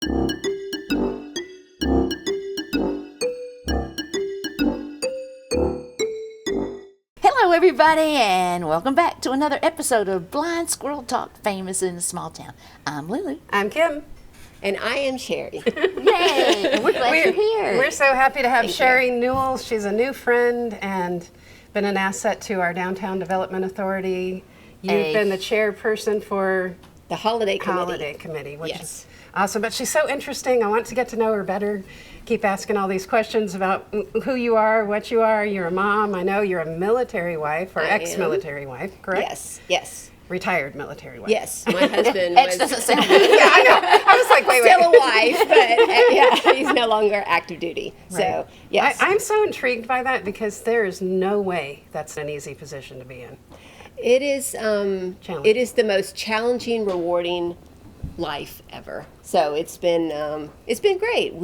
Hello, everybody, and welcome back to another episode of Blind Squirrel Talk, famous in a small town. I'm Lulu. I'm Kim. And I am Sheri. Yay! We're glad you're here. We're so happy to have Thank Sheri Newell. She's a new friend and been an asset to our Downtown Development Authority. You've been the chairperson for The Holiday Committee. Which Yes. is awesome. But she's so interesting. I want to get to know her better. Keep asking all these questions about who you are, what you are. You're a mom. I know you're a military wife or I am. ex-military wife, correct? Yes. Retired military wife. Yes. My husband X was doesn't sound good. Yeah, I know. I was like, wait. still a wife, but yeah, he's no longer active duty. So, Right. yes. I'm so intrigued by that because there is no way that's an easy position to be in. It is Challenging. it is the most challenging, rewarding life ever. So it's been great.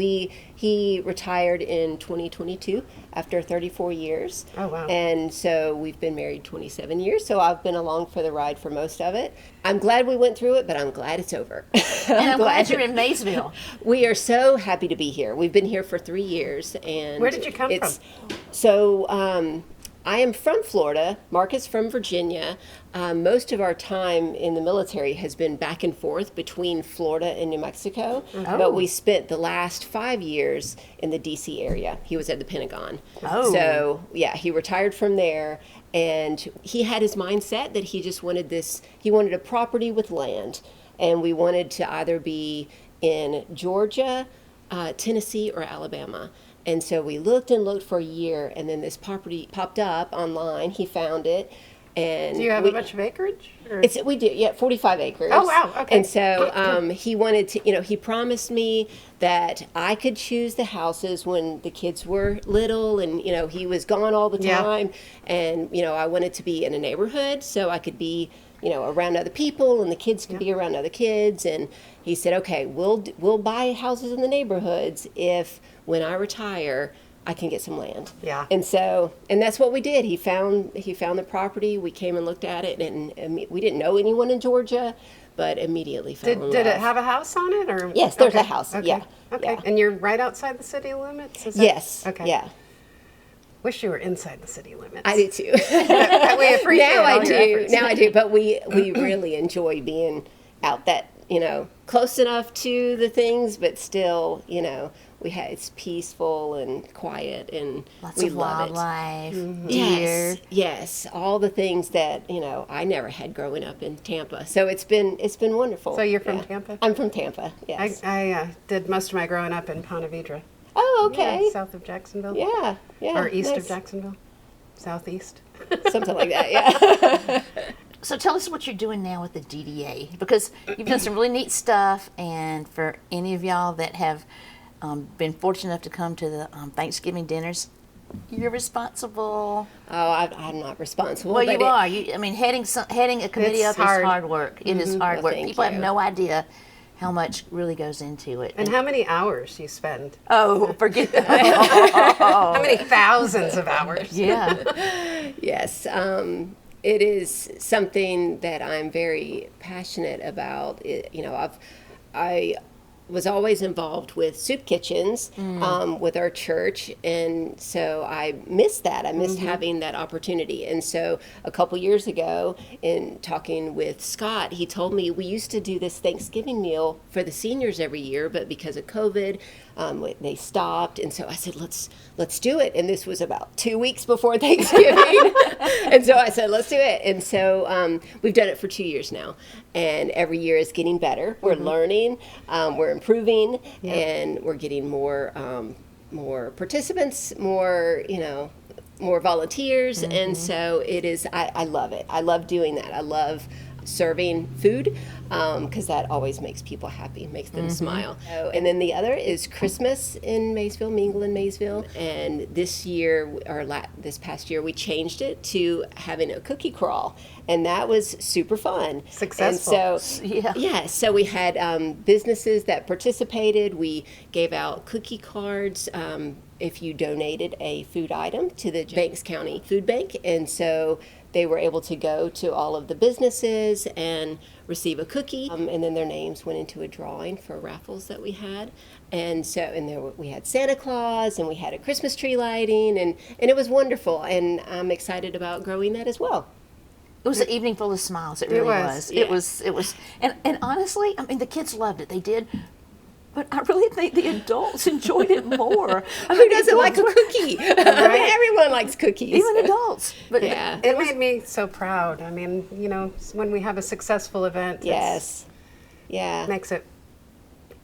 He retired in 2022 after 34 years. Oh, wow. And so we've been married 27 years. So I've been along for the ride for most of it. I'm glad we went through it, but I'm glad it's over. And I'm glad you're in Maysville. We are so happy to be here. We've been here for 3 years, and Where did you come from? So I am from Florida. Mark is from Virginia. Most of our time in the military has been back and forth between Florida and New Mexico, but we spent the last 5 years in the D.C. area. He was at the Pentagon. Oh. So, yeah, he retired from there, and he had his mindset that he just wanted he wanted a property with land, and we wanted to either be in Georgia, Tennessee, or Alabama. And so we looked and looked for a year, and then this property popped up online. He found it, and Do you have a bunch of acreage? Or? we do, yeah, 45 acres. Oh, wow, okay. And so he wanted to, he promised me that I could choose the houses when the kids were little, and he was gone all the Yeah. time, and I wanted to be in a neighborhood so I could be around other people, and the kids could be around other kids. And he said, okay, we'll buy houses in the neighborhoods if when I retire I can get some land. Yeah. And that's what we did. He found the property. We came and looked at it, and we didn't know anyone in Georgia, but immediately fell in love. Did it have a house on it, or? Yes, there's Okay, a house. Okay. Yeah. Okay. Yeah. And you're right outside the city limits? Is that- Yes. Okay. Yeah. Wish you were inside the city limits. I do too. We appreciate now I all your do. efforts. Now I do. But we really enjoy being out that close enough to the things, but still it's peaceful and quiet, and Lots we of love wildlife, it. deer. Yes, all the things that I never had growing up in Tampa. So it's been wonderful. So you're from Yeah. Tampa? I'm from Tampa. Yes. I did most of my growing up in Ponte Vedra. Oh, okay. Yeah, south of Jacksonville. Yeah. Yeah. Or east of nice. Jacksonville. Southeast. Something like that. Yeah. So tell us what you're doing now with the DDA, because you've done some really neat stuff, and for any of y'all that have been fortunate enough to come to the Thanksgiving dinners, you're responsible. Oh, I'm not responsible. Well, but you are. Heading a committee It's up hard. is hard work. It is hard Well, work. thank People have you. no idea how much really goes into it. And how many hours you spend? Oh, forget that. How many thousands of hours? Yeah. Yes, it is something that I'm very passionate about. I was always involved with soup kitchens with our church, and so I missed that. I missed having that opportunity. And so a couple years ago, in talking with Scott, he told me we used to do this Thanksgiving meal for the seniors every year, but because of COVID, they stopped. And so I said, let's do it. And this was about 2 weeks before Thanksgiving. And so I said, let's do it. And so we've done it for 2 years now, and every year is getting better. We're learning, we're improving, and we're getting more participants, more volunteers. And so it is, I love it. I love doing that. I love serving food because that always makes people happy, makes them smile. And then the other is Christmas in Maysville, Mingle in Maysville. And this year, this past year, we changed it to having a cookie crawl. And that was super fun. Successful. And so, so we had businesses that participated. We gave out cookie cards if you donated a food item to the Banks County Food Bank. And so they were able to go to all of the businesses and receive a cookie. And then their names went into a drawing for raffles that we had. And so, we had Santa Claus, and we had a Christmas tree lighting, and it was wonderful. And I'm excited about growing that as well. It was an evening full of smiles. It really was. Yeah. It was, and honestly, I mean, the kids loved it. They did. But I really think the adults enjoyed it more. Who doesn't like a cookie? I mean, everyone likes cookies. Even adults. But yeah. It made me so proud. I mean, you know, when we have a successful event, Yes. Yeah. it makes it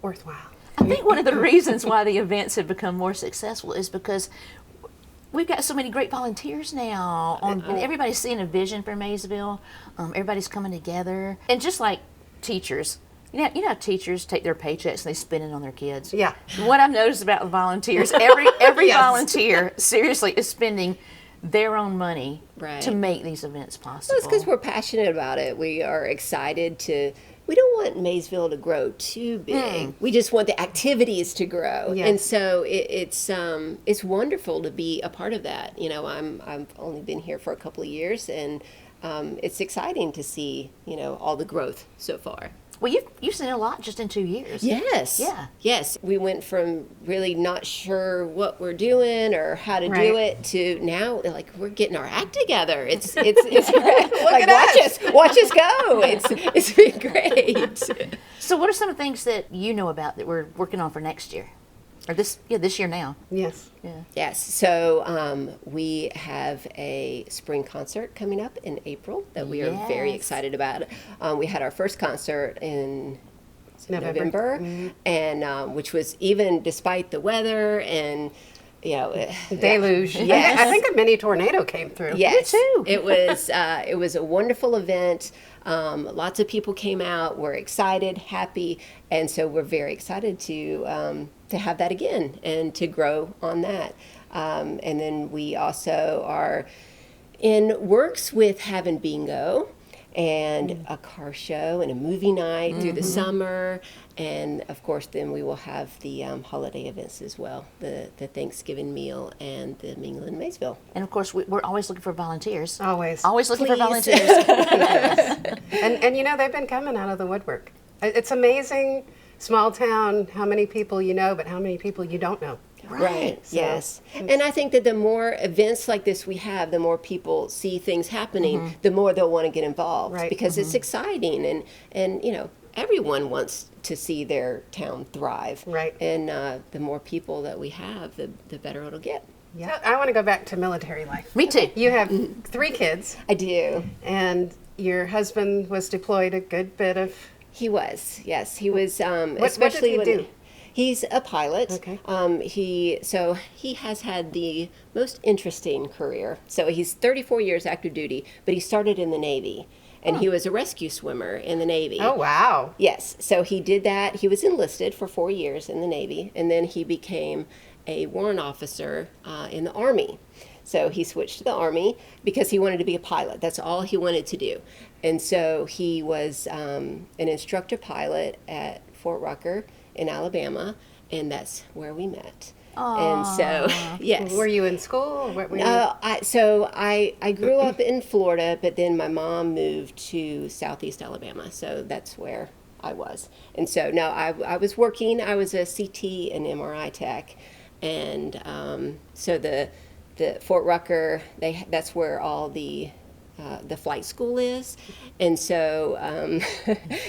worthwhile. I think one of the reasons why the events have become more successful is because we've got so many great volunteers now, and everybody's seeing a vision for Maysville. Everybody's coming together, and just like teachers. You know how teachers take their paychecks and they spend it on their kids? Yeah. What I've noticed about the volunteers, every Yes. volunteer seriously is spending their own money Right. to make these events possible. Well, it's because we're passionate about it. We are excited to. We don't want Maysville to grow too big. We just want the activities to grow, Yes. and so it's wonderful to be a part of that. You know, I've only been here for a couple of years, and it's exciting to see all the growth so far. Well, you've seen a lot just in 2 years. Yes. Yeah. Yes. We went from really not sure what we're doing or how to do Right. it to now, like, we're getting our act together. It's great. Like, at watch us go. It's been great. So, what are some of the things that you know about that we're working on for next year, or this year now? Yes. Yeah. Yes. So we have a spring concert coming up in April that we are very Yes. excited about. We had our first concert in November. November, and which was, even despite the weather and Deluge. Yes. I think a mini tornado came through. Yes, too. It was a wonderful event. Lots of people came out. We're excited, happy, and so we're very excited to have that again and to grow on that. And then we also are in works with having bingo and a car show and a movie night through the summer. And of course, then we will have the holiday events as well, the Thanksgiving meal and the Mingle in Maysville. And of course, we're always looking for volunteers. Always. Always looking for Please. volunteers. And you know, they've been coming out of the woodwork. It's amazing, small town, how many people you know, but how many people you don't know. Right. So- Yes. And I think that the more events like this we have, the more people see things happening, the more they'll want to get involved. Right. Because it's exciting, and everyone wants to see their town thrive. Right. And the more people that we have, the better it'll get. Yeah. I want to go back to military life. Me too. You have 3 kids, I do. and your husband was deployed a good bit of. He was. Yes, he was. What Especially did he when do? he's a pilot. Okay. He has had the most interesting career. So he's 34 years active duty, but he started in the Navy, and he was a rescue swimmer in the Navy. Oh, wow. Yes, so he did that. He was enlisted for 4 years in the Navy, and then he became a warrant officer in the Army. So he switched to the Army because he wanted to be a pilot. That's all he wanted to do. And so he was an instructor pilot at Fort Rucker in Alabama, and that's where we met. And so, yes. Were you in school? Or what were you? I grew up in Florida, but then my mom moved to Southeast Alabama, so that's where I was. And so, no, I was working. I was a CT and MRI tech, and so the Fort Rucker, that's where all the flight school is. And so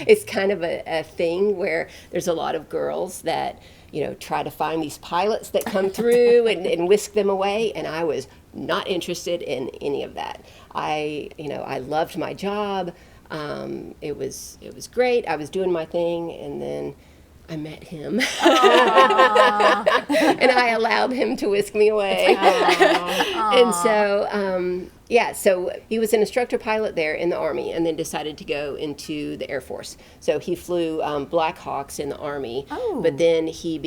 it's kind of a thing where there's a lot of girls that, try to find these pilots that come through and whisk them away. And I was not interested in any of that. I loved my job. It was great. I was doing my thing. And then I met him. And I allowed him to whisk me away. And so, so he was an instructor pilot there in the Army, and then decided to go into the Air Force. So he flew Black Hawks in the Army, but then he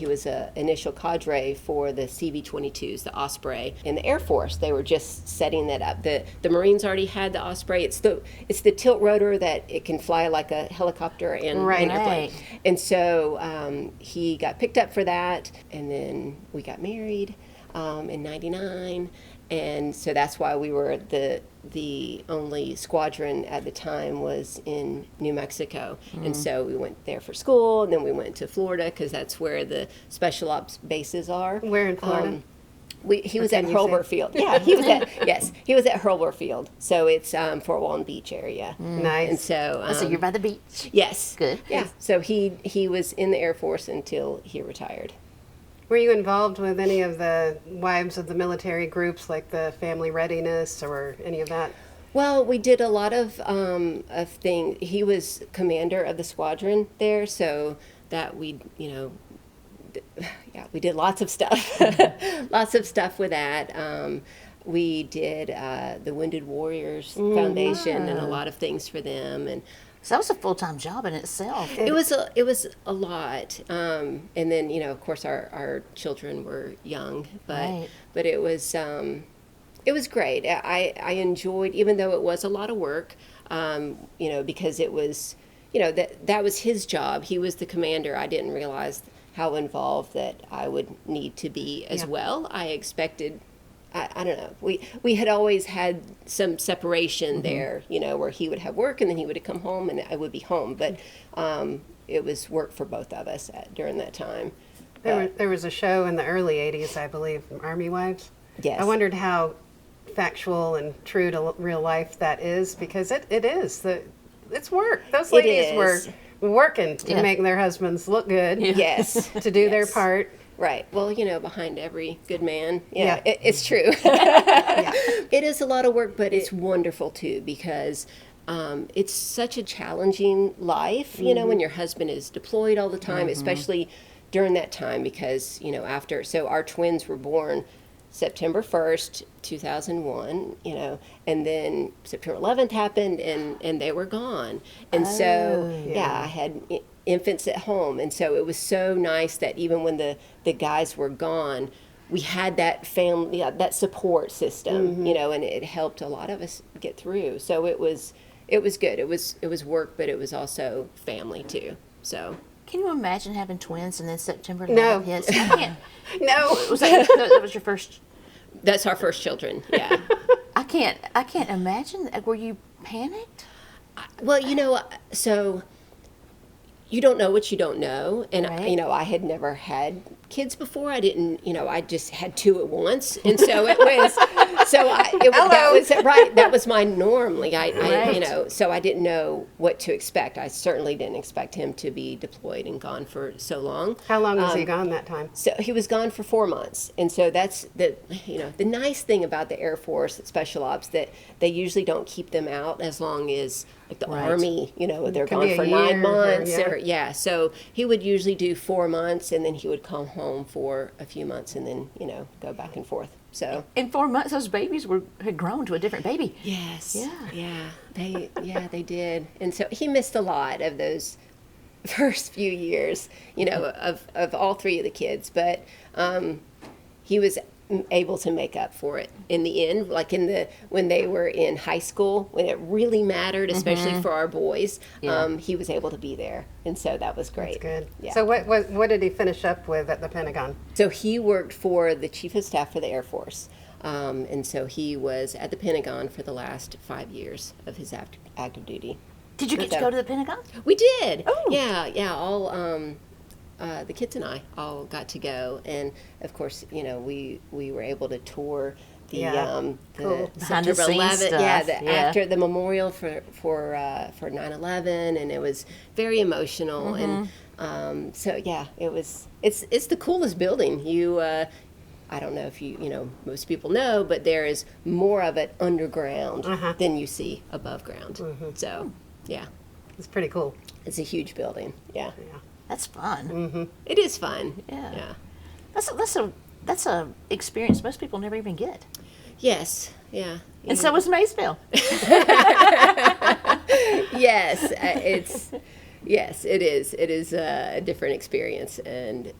was an initial cadre for the CV-22s, the Osprey, in the Air Force. They were just setting that up. The Marines already had the Osprey. It's the tilt rotor that it can fly like a helicopter and an airplane. And so he got picked up for that, and then we got married in '99, And so that's why we were the only squadron at the time was in New Mexico. And so we went there for school, and then we went to Florida because that's where the special ops bases are. Where in Florida? He was at can you say? Hurlburt Field. Yeah, he was at he was at Hurlburt Field. So it's Fort Walton Beach area. Nice. And so So you're by the beach. yes, Good. Yeah. So he was in the Air Force until he retired. Were you involved with any of the wives of the military groups, like the Family Readiness or any of that? Well, we did a lot of things. He was commander of the squadron there, so that we, we did lots of stuff, lots of stuff with that. We did the Wounded Warriors Foundation and a lot of things for them, and So that was a full-time job in itself. it was a lot. And then of course our children were young, Right. but it was great. I enjoyed, even though it was a lot of work, because it was, that was his job. He was the commander. I didn't realize how involved that I would need to be as well. I expected, I don't know, we had always had some separation there, where he would have work and then he would come home and I would be home. But it was work for both of us during that time. There was a show in the early 80s, I believe, Army Wives. Yes. I wondered how factual and true to real life that is, because it is. It's work. Those ladies were working to make their husbands look good. Yes. To do their part. Right. Well, behind every good man, Yeah. it's true. It is a lot of work, but it's wonderful too, because it's such a challenging life, when your husband is deployed all the time, especially during that time, because, so our twins were born September 1st, 2001, and then September 11th happened and they were gone. And I had infants at home. And so it was so nice that even when the guys were gone, we had that family, that support system, and it helped a lot of us get through. So it was good. It was work, but it was also family too. So. Can you imagine having twins and then September 11th No. hits? I can't. No. That was your first. That's our first children. Yeah. I can't imagine. Were you panicked? Well, so you don't know what you don't know. And, Right. I had never had kids before. I didn't, I just had two at once. And so it was, that was my norm. Like Right. so I didn't know what to expect. I certainly didn't expect him to be deployed and gone for so long. How long was he gone that time? So he was gone for 4 months. And so that's the nice thing about the Air Force Special Ops, that they usually don't keep them out as long as like the Right. Army, they're Can gone be a for year 9 months or- so he would usually do 4 months and then he would come home for a few months and then, go back and forth. So In 4 months, those babies had grown to a different baby. yes. Yeah. They did. And so he missed a lot of those first few years, of all three of the kids, but he was able to make up for it in the end, like when they were in high school, when it really mattered, especially for our boys. Yeah. He was able to be there, and so that was great. Good. Yeah. So what did he finish up with at the Pentagon? So he worked for the Chief of Staff for the Air Force, and so he was at the Pentagon for the last 5 years of his active duty. Did you get to go to the Pentagon? We did. Oh. Yeah. All the kids and I all got to go, and of course, we were able to tour the Cool. Behind the September scenes 11th, stuff, yeah. after the memorial for 9/11, and it was very emotional, and so yeah, it's the coolest building. I don't know if most people know, but there is more of it underground than you see above ground. So, yeah, It's pretty cool. it's a huge building. Yeah, That's fun. it is fun. Yeah. That's a experience most people never even get. Yes. Yeah. And so was Maysville. Yes, it is. It is a different experience, and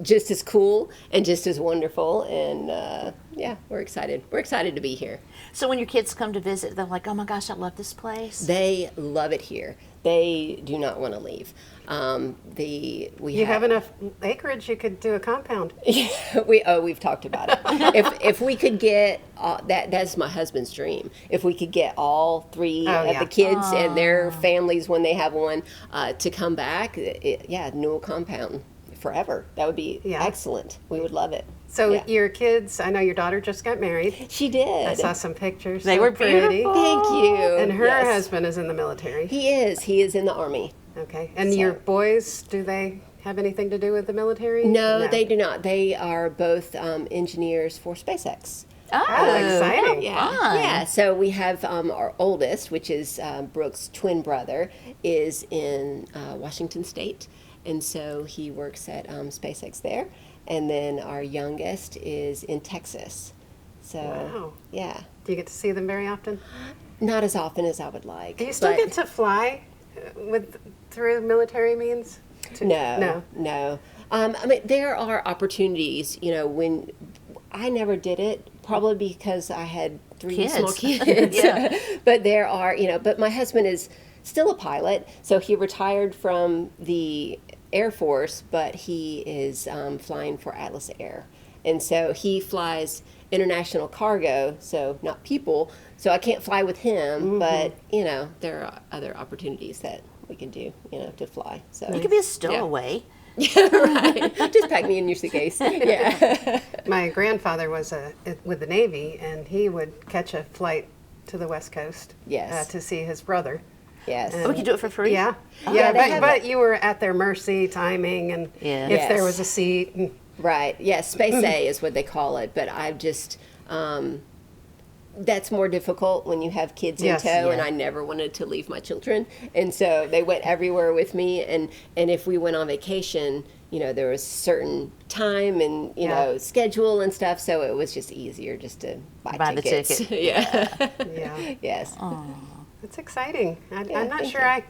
just as cool and just as wonderful. And we're excited. We're excited to be here. So when your kids come to visit, they're like, "Oh my gosh, I love this place." They love it here. They do not want to leave. You have enough acreage, you could do a compound. We've talked about it. If we could get that's my husband's dream. If we could get all three of the kids and their families when they have one to come back, Newell compound forever. That would be excellent. We would love it. So your kids, I know your daughter just got married. She did. I saw some pictures. They were pretty. beautiful. Thank you. And her husband is in the military. He is. He is in the Army. Okay. And your boys, do they have anything to do with the military? No, they do not. They are both engineers for SpaceX. Oh, exciting. Fun. Yeah, so we have our oldest, which is Brooke's twin brother, is in Washington State, and so he works at SpaceX there. And then our youngest is in Texas. So, Wow. yeah. Do you get to see them very often? Not as often as I would like. Do you still get to fly through military means? No. I mean, there are opportunities, when I never did it, probably because I had three small kids. But there are, but my husband is still a pilot, so he retired from the Air Force, but he is flying for Atlas Air. And so he flies international cargo, so not people. So I can't fly with him, but, there are other opportunities that we can do, to fly. So You could be a stowaway. right. Just pack me in your suitcase. Yeah. My grandfather was with the Navy, and he would catch a flight to the West Coast to see his brother. Yes. We could do it for free. Yeah, but you were at their mercy, timing, and if there was a seat. Right. Yes. Space A is what they call it. But I've just, that's more difficult when you have kids in tow, and I never wanted to leave my children. And so they went everywhere with me. And if we went on vacation, there was certain time and, schedule and stuff. So it was just easier just to buy tickets. the ticket. Yeah. Yes. It's exciting. I'm not sure I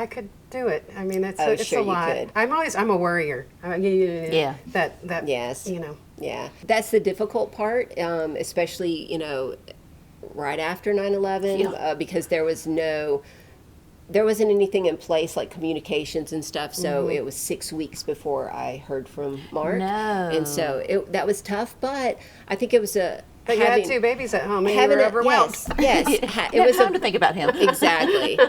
could do it. I mean, it's sure a lot. you could. I'm a worrier. Yeah. That Yes. Yeah. That's the difficult part, especially, right after 9/11, because there wasn't anything in place like communications and stuff. So it was 6 weeks before I heard from Mark. No. And so that was tough, but I think it was But you had two babies at home, and you were overwhelmed. Yes. It was time to think about him. Exactly.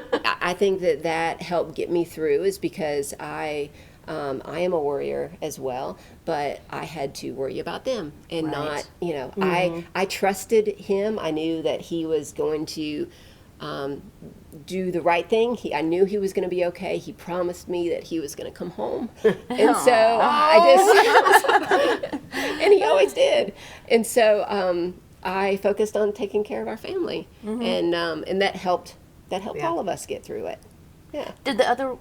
I think that helped get me through, is because I am a worrier as well, but I had to worry about them and not, I trusted him. I knew that he was going to do the right thing. I knew he was going to be okay. He promised me that he was going to come home. And so I just, and he always did. And so I focused on taking care of our family. And that helped all of us get through it. Yeah. Did the other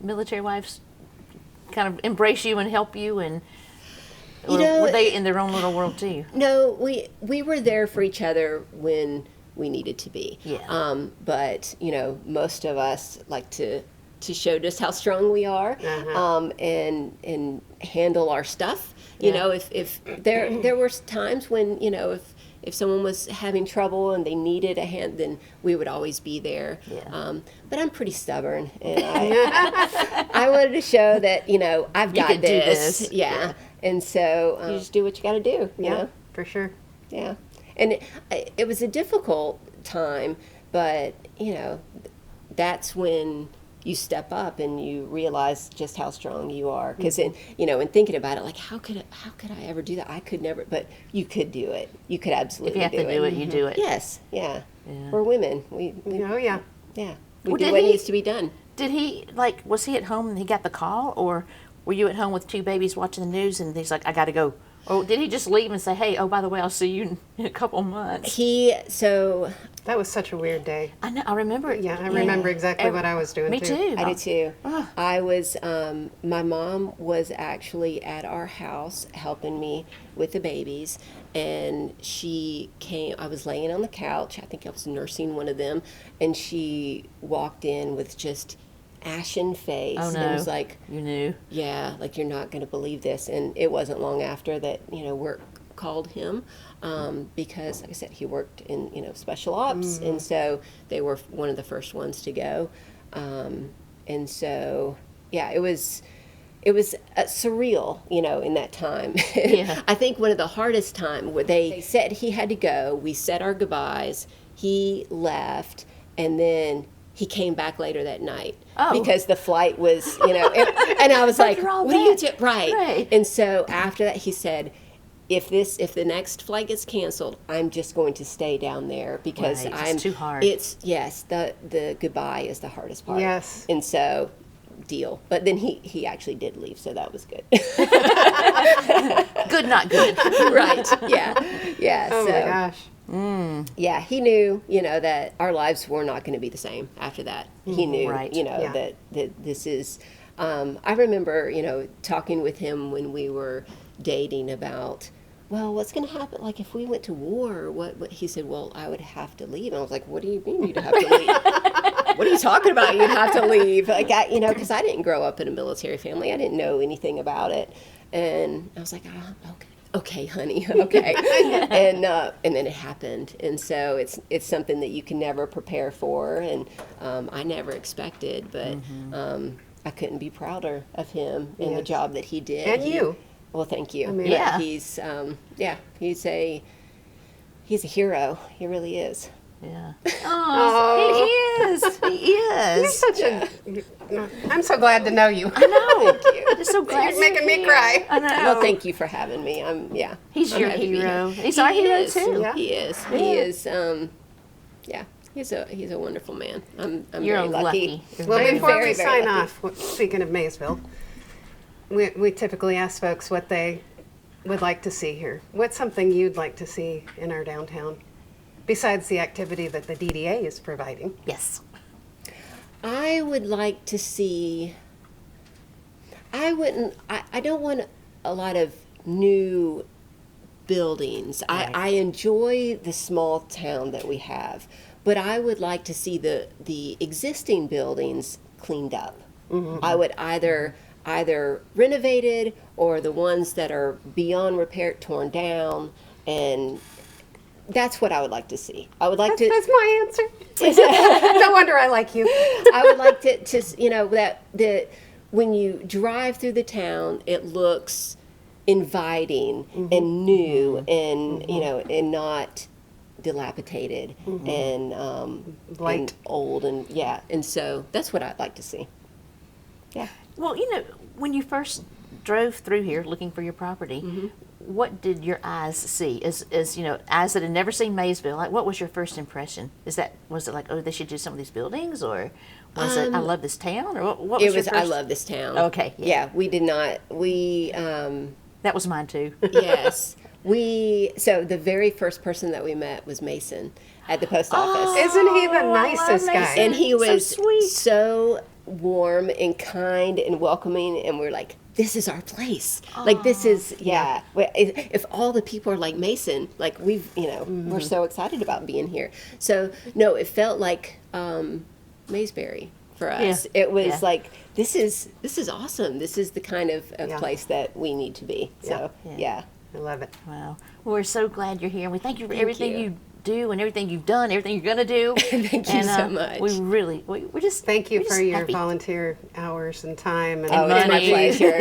military wives kind of embrace you and help you, and were they in their own little world too? No, we were there for each other when we needed to be. Yeah. But most of us like to show just how strong we are, and handle our stuff. If there were times when if someone was having trouble and they needed a hand, then we would always be there. Yeah. But I'm pretty stubborn, and I wanted to show that I've got could do this. this. Yeah. And so you just do what you got to do. You know? For sure. Yeah. And it was a difficult time, but that's when you step up and you realize just how strong you are. Because in thinking about it, like how could I ever do that? I could never, but you could do it. You could absolutely If you have to do it, you do it. Yes, yeah. We're women. We Oh yeah. yeah. Well, We do did what he- needs to be done. Did he was he at home and he got the call, or were you at home with two babies watching the news and he's like, I got to go? Or did he just leave and say, hey, oh, by the way, I'll see you in a couple months? That was such a weird day. I know, I remember it. Yeah, I remember exactly what I was doing Me too. I did too. I was, my mom was actually at our house helping me with the babies, and she came, I was laying on the couch, I think I was nursing one of them, and she walked in with just ashen face. Oh, no. And was like, You knew. yeah, like you're not going to believe this. And it wasn't long after that, work called him, because like I said, he worked in, special ops. And so they were one of the first ones to go. And so, yeah, it was surreal, in that time. Yeah. I think one of the hardest time where they said he had to go, we said our goodbyes, he left, and then he came back later that night because the flight was, and I was like, what do you do? Right. And so after that, he said, if the next flight gets canceled, I'm just going to stay down there because it's too hard. The goodbye is the hardest part. Yes. And so, deal. But then he actually did leave, so that was good. Good, not good. Right. Yeah. Oh so, my gosh. yeah, he knew, that our lives were not going to be the same after that. He knew, Right. that this is, I remember, talking with him when we were dating about, well, what's going to happen? Like if we went to war, what he said, well, I would have to leave. And I was like, what do you mean you'd have to leave? What are you talking about? You'd have to leave. Like, because I didn't grow up in a military family. I didn't know anything about it. And I was like, okay, honey, okay. And then it happened. And so it's something that you can never prepare for. And I never expected, but I couldn't be prouder of him and the job that he did. And you. Well, thank you. I mean, yeah. He's a hero. He really is. Yeah. Oh, he is. He You're is. such a. I'm so glad to know you. I know. I'm just so glad You're making me cry. I know. Well, thank you for having me. He's I'm your happy to be hero. here. He's our hero is. too. Yeah. He is. He is. He's a wonderful man. I'm You're very lucky. lucky. Well, I'm before very, we very sign lucky. off, speaking of Maysville, we typically ask folks what they would like to see here. What's something you'd like to see in our downtown, besides the activity that the DDA is providing? Yes. I would like to see. I don't want a lot of new buildings. Right. I enjoy the small town that we have, but I would like to see the existing buildings cleaned up. I would either renovated or the ones that are beyond repair torn down, and that's what I would like to see. I would like to. That's my answer. No wonder I like you. I would like to that when you drive through the town, it looks inviting and new and and not dilapidated and Light. and old and so that's what I'd like to see. Yeah. Well, when you first drove through here looking for your property, what did your eyes see? As eyes that had never seen Maysville, like what was your first impression? Was it like, oh, they should do some of these buildings, or was it I love this town, or what was It your was first? I love this town. Okay, yeah. We did not That was mine too. yes. So the very first person that we met was Mason at the post office. Isn't he the I love nicest guy? Mason. And he So was sweet. so warm and kind and welcoming, and we're like, this is our place. Like this is if all the people are like Mason, like we're so excited about being here. So no, it felt like Maysbury for us. Yeah. It was Yeah. like this is awesome. This is the kind of place that we need to be. So Yeah. I love it. Wow. Well, we're so glad you're here, and we thank you for Thank everything you do and everything you've done, everything you're going to do. Thank you so much. We really, we're just Thank you we're for just your happy. volunteer hours and time and Oh, it's my money. pleasure.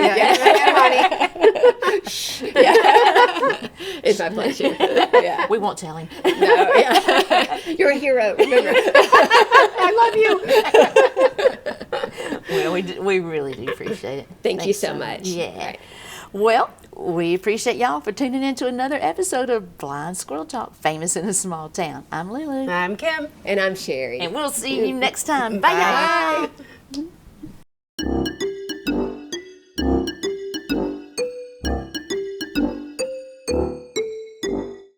It's my pleasure. Yeah. We won't tell him. No, yeah. You're a hero. Remember. I love you. Well, we really do appreciate it. Thank you Thanks so much. Yeah. Right. Well, we appreciate y'all for tuning in to another episode of Blind Squirrel Talk, Famous in a Small Town. I'm Lulu, I'm Kim. And I'm Sheri. and we'll see you next time. Bye, y'all. Bye.